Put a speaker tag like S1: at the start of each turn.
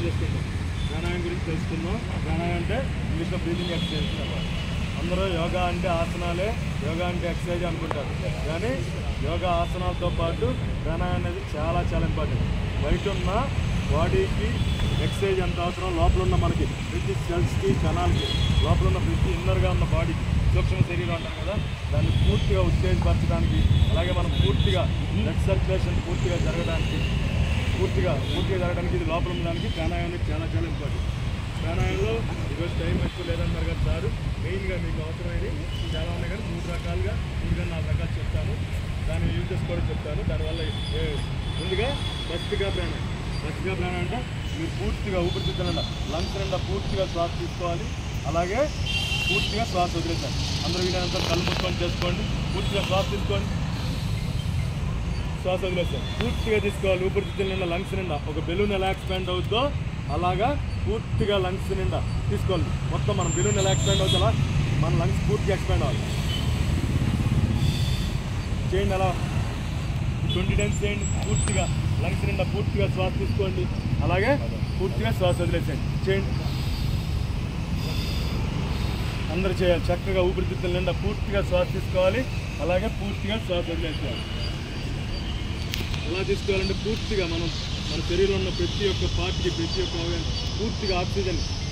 S1: చేసుకుంటాం. ప్రాణాయామం గురించి తెలుసుకుందాం. ప్రాణాయామం అంటే ఇంగ్లీష్లో బ్రీతింగ్ ఎక్సర్సైజ్ అన్నమాట. అందరూ యోగా అంటే ఆసనాలే, యోగా అంటే ఎక్సర్సైజ్ అనుకుంటారు. కానీ యోగా ఆసనాలతో పాటు ప్రాణాయామం అనేది చాలా చాలా ఇంపార్టెంట్. బయట ఉన్న బాడీకి ఎక్సర్సైజ్ ఎంత అవసరం, లోపల ఉన్న మనకి ప్రతి సెల్స్కి కణాలకి లోపల ఉన్న ప్రతి ఇన్నర్గా ఉన్న బాడీకి సూక్ష్మ శరీరం అంటారు కదా, దాన్ని పూర్తిగా ఉత్తేజపరచడానికి, అలాగే మనం పూర్తిగా బ్లడ్ సర్క్యులేషన్ పూర్తిగా జరగడానికి ఇది లోపల ఉండడానికి ప్రాణాయామం అనేది చాలా చాలా ఇంపార్టెంట్. ప్రాణాయామంలో ఈరోజు టైం ఎక్కువ లేదన్నారు కదా సార్, మెయిన్గా మీకు అవసరమైనవి చాలా ఉన్నాయి కానీ 3 రకాలుగా 4 రకాలు చెప్తాను. దాని యూజెస్ కూడా చెప్తాను. దానివల్ల ముందుగా భస్త్రికా ప్రాణాయామం అంటే మీరు పూర్తిగా ఊపిరితిత్తుల లంగ్స్ నిండా పూర్తిగా శ్వాస తీసుకోవాలి, అలాగే పూర్తిగా శ్వాస వదిలేసారు. అందరూ వీలైనంత కళ్ళు మూసుకొని చేసుకోండి. పూర్తిగా శ్వాస తీసుకోండి, శ్వాస వదిలేసారు. పూర్తిగా తీసుకోవాలి. ఊపిరితిత్తుల నిండా లంగ్స్ నిండా ఒక బెలూన్ ఎలా ఎక్స్పాండ్ అవుతుందో అలాగా పూర్తిగా లంగ్స్ నిండా తీసుకోవాలి. మొత్తం మనం బెలూన్ ఎలా ఎక్స్పాండ్ అవుతుందో అలా మన లంగ్స్ పూర్తిగా ఎక్స్పాండ్ అవ్వాలి. చేయండి అలా 20 టైమ్స్ చేయండి. పూర్తిగా లంగ్స్ నిండా పూర్తిగా శ్వాస తీసుకోండి, అలాగే పూర్తిగా శ్వాస వదిలేసేయండి. చేయండి, అందరూ చేయాలి. చక్కగా ఊపిరితిత్తుల నిండా పూర్తిగా శ్వాస తీసుకోవాలి, అలాగే పూర్తిగా శ్వాస వదిలేసేయాలి. ఎలా తీసుకోవాలంటే పూర్తిగా మన శరీరంలో ఉన్న ప్రతి ఒక్క పార్ట్కి, ప్రతి ఒక్క అవయవానికి పూర్తిగా ఆక్సిజన్